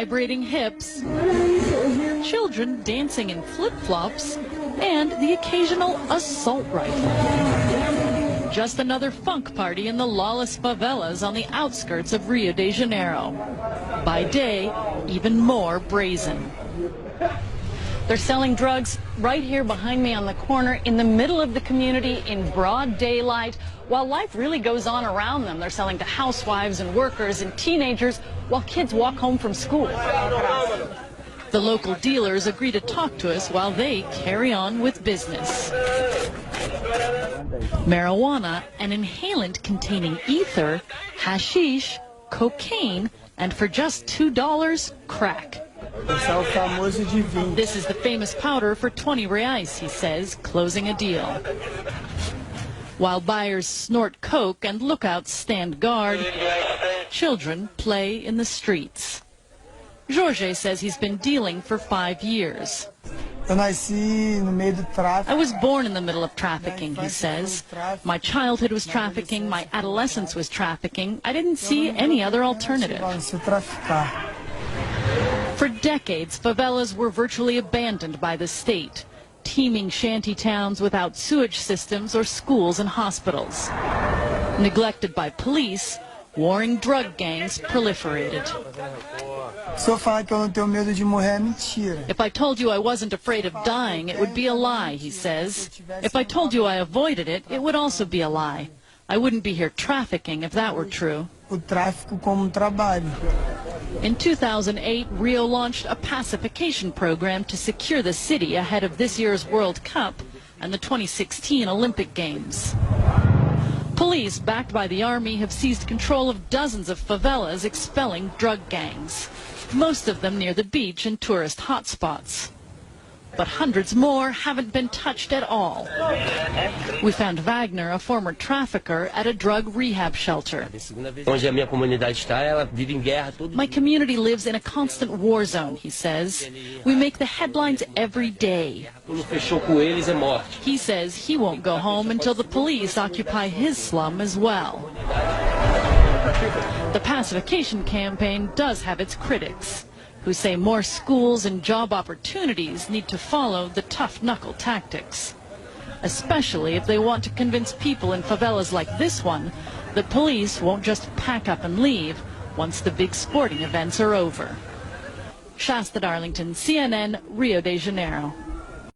vibrating hips, children dancing in flip-flops, and the occasional assault rifle. Just another funk party in the lawless favelas on the outskirts of Rio de Janeiro. By day, even more brazen. They're selling drugs right here behind me on the corner in the middle of the community in broad daylight. While life really goes on around them, they're selling to housewives and workers and teenagers while kids walk home from school. The local dealers agree to talk to us while they carry on with business. Marijuana, an inhalant containing ether, hashish, cocaine, and for just $2, crack. This is the famous powder for 20 reais, he says, closing a deal. While buyers snort coke and lookouts stand guard, children play in the streets. Jorge says he's been dealing for 5 years. I was born in the middle of trafficking, he says. My childhood was trafficking, my adolescence was trafficking. I didn't see any other alternative. For decades, favelas were virtually abandoned by the state, teeming shanty towns without sewage systems or schools and hospitals. Neglected by police, warring drug gangs proliferated. If I told you I wasn't afraid of dying, it would be a lie, he says. If I told you I avoided it, it would also be a lie. I wouldn't be here trafficking if that were true. In 2008, Rio launched a pacification program to secure the city ahead of this year's World Cup and the 2016 Olympic Games. Police, backed by the army, have seized control of dozens of favelas, expelling drug gangs, most of them near the beach and tourist hotspots. But hundreds more haven't been touched at all. We found Wagner, a former trafficker, at a drug rehab shelter. My community lives in a constant war zone, he says. We make the headlines every day. He says he won't go home until the police occupy his slum as well. The pacification campaign does have its critics, who say more schools and job opportunities need to follow the tough-knuckle tactics, especially if they want to convince people in favelas like this one that police won't just pack up and leave once the big sporting events are over. Shasta Darlington, CNN, Rio de Janeiro.